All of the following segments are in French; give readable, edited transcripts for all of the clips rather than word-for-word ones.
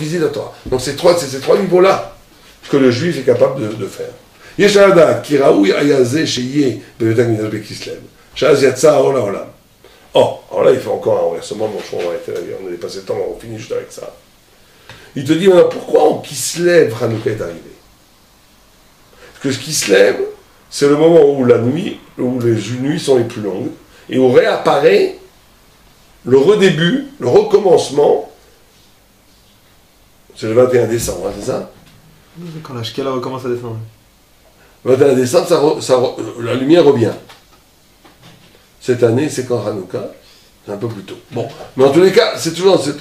réviser la Torah. Donc c'est ces trois niveaux-là que le juif est capable de faire. Yeshada, Kiraoui, Ayaze, Sheye, Bevetak Midrash Bekislev. Shaz Yatsa, Ola Olam. Oh, alors là, il fait encore un renversement, mon choix, on a dépassé le temps, on finit juste avec ça. Il te dit maintenant, pourquoi en Kislev, Hanouka est arrivé? Parce que ce Kislev, c'est le moment où la nuit, où les nuits sont les plus longues, et où réapparaît le redébut, le recommencement, c'est le 21 décembre, hein, c'est ça? Quand la Shkela recommence à descendre. Le 21 décembre, la lumière revient. Cette année, c'est quand Hanouka, c'est un peu plus tôt. Bon, mais en tous les cas, c'est toujours dans cette...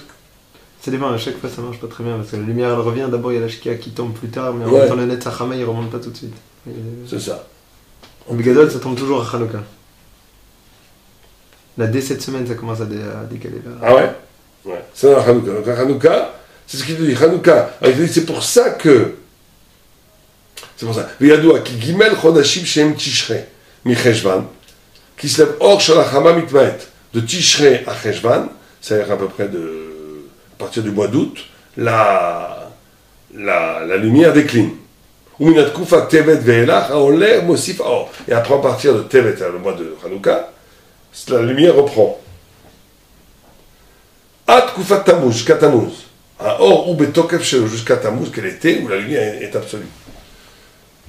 Ça dépend, à chaque fois ça marche pas très bien, parce que la lumière elle revient, d'abord il y a la Shkia qui tombe plus tard, mais en même temps le Netzachama il remonte pas tout de suite. C'est ça. En Bigadol ça tombe toujours à Hanouka. Là, dès cette semaine ça commence à décaler là. Ah ouais? Ouais, c'est dans Hanouka. Donc Hanouka, c'est ce qu'il dit, Hanouka. Alors, il dit, c'est pour ça que... C'est pour ça. Viyadoua, qui gimel chodashim shem tishrei, mi cheshvan, qui se lève or shalachama mitmaet, de tishrei à cheshvan, c'est-à-dire à peu près à partir du mois d'août, la lumière décline. Uminat kufa tevet ve'elach, haoler mosif or. Et après, à partir de tevet, le mois de Hanouka, la lumière reprend. At kufa tamuz, jusqu'à Tammuz. Or ou betokef shelo, jusqu'à Tammuz, qu'est l'été, où la lumière est absolue.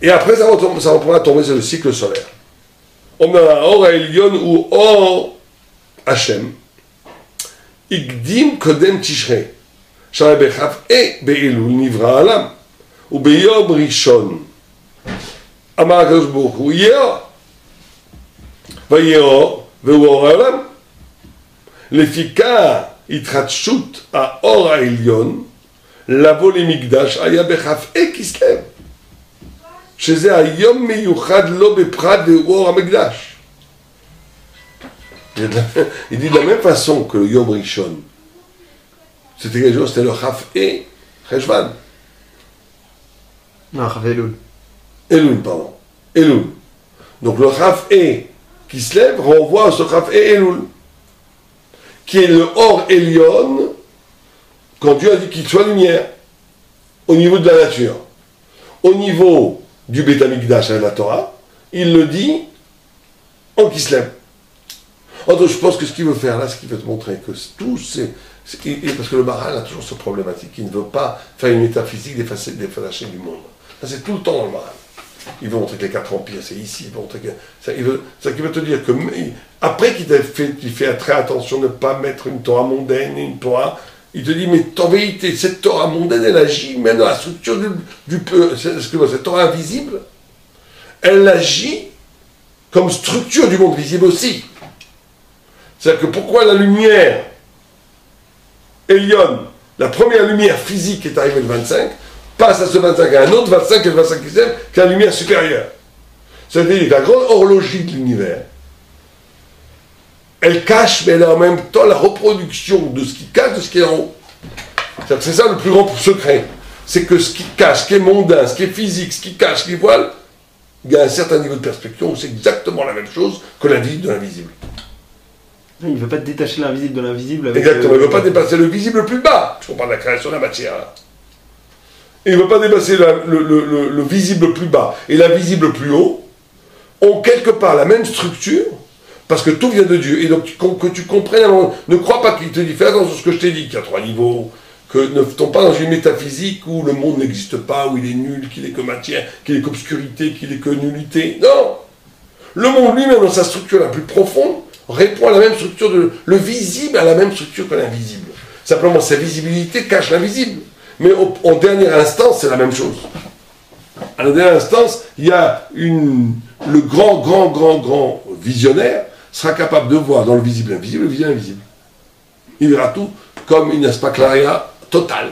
Et après, ça reprend à tomber sur le cycle solaire. On a Or Elyon ou Or Hashem. Igdim Kodem Tishrei. Shara Bechav et Be'elul Nivra Alam. Ou Beyom Rishon. Amar Akadosh Baruch Hu Yeor. Vayeor Ve'or Alam. Lefika Itratshut à Or Elyon. Lavo le Migdash Aya Bechav et Kislev. שזה היום מיוחד לא בפרט ואור המקדש. Il dit de la même façon que le Yom Rishon, c'était quelque chose, c'était le Chaf et Cheshvan. Non, Chaf Elul. Elul, pardon. Elul. Donc le Chaf et qui se lève renvoie à ce Chaf et Elul, qui est le Or Elyon, quand Dieu a dit qu'il soit lumière, au niveau de la nature. Au niveau du Beth Amikdash avec la Torah, il le dit en Kislev. Donc je pense que ce qu'il veut faire là, c'est qu'il veut te montrer que tout c'est... Parce que le Maharal a toujours cette problématique, il ne veut pas faire une métaphysique des façades du monde. Ça c'est tout le temps dans le Maharal. Il veut montrer que les 4 empires, c'est ici, il veut montrer que... il veut te dire que, après qu'il fait très attention de ne pas mettre une Torah mondaine et une Torah... Il te dit, mais en vérité, cette Torah mondaine, elle agit même dans la structure cette Torah invisible, elle agit comme structure du monde visible aussi. C'est-à-dire que pourquoi la lumière Elion, la première lumière physique qui est arrivée le 25, passe à ce 25 à un autre 25 et le 25 qui s'aime, qui a la lumière supérieure. C'est-à-dire que la grande horlogie de l'univers, elle cache, mais elle a en même temps la reproduction de ce qui cache de ce qui est en haut. C'est ça le plus grand secret. C'est que ce qui cache, ce qui est mondain, ce qui est physique, ce qui cache, ce qui voile, il y a un certain niveau de perspective où c'est exactement la même chose que l'invisible de l'invisible. Il ne veut pas détacher l'invisible de l'invisible. Exactement, il ne veut pas dépasser le visible le plus bas. Je parle de la création de la matière. Là. Et il ne veut pas dépasser le visible le plus bas et l'invisible le plus haut, ont quelque part la même structure, parce que tout vient de Dieu. Et donc, que tu comprennes, ne crois pas qu'il te dit, fais attention à ce que je t'ai dit, qu'il y a 3 niveaux, que ne tombe pas dans une métaphysique où le monde n'existe pas, où il est nul, qu'il est que matière, qu'il est qu'obscurité, qu'il est que nullité. Non! Le monde lui-même, dans sa structure la plus profonde, répond à la même structure, le visible à la même structure que l'invisible. Simplement, sa visibilité cache l'invisible. Mais en dernière instance, c'est la même chose. À la dernière instance, il y a le grand visionnaire sera capable de voir dans le visible invisible, le visible invisible. Il verra tout comme une aspaclaria totale.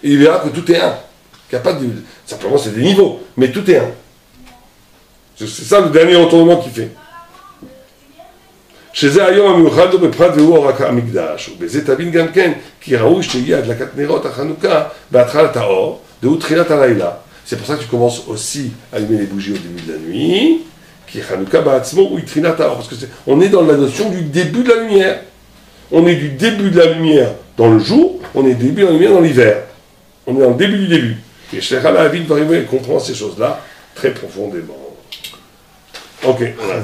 Et il verra que tout est un. Qu'il n'y a pas de... Simplement, c'est des niveaux, mais tout est un. C'est ça le dernier retournement qu'il fait. שזה היום המיוחד לו בפרט והוא אור המקדש, ובזה תבין גם כן, כי ראוי שתגיע הדלקת נרות החנוכה בהתחלת האור, והוא תחילת הלילה. C'est pour ça que tu commences aussi à allumer les bougies au début de la nuit, qui est Hanouka Ba'atzmo ou Itrinat Haor, parce que on est dans la notion du début de la lumière. On est du début de la lumière dans le jour, on est du début de la lumière dans l'hiver. On est dans le début du début. Et Shlecha Lahavin va arriver et comprendre ces choses-là très profondément. Ok, voilà.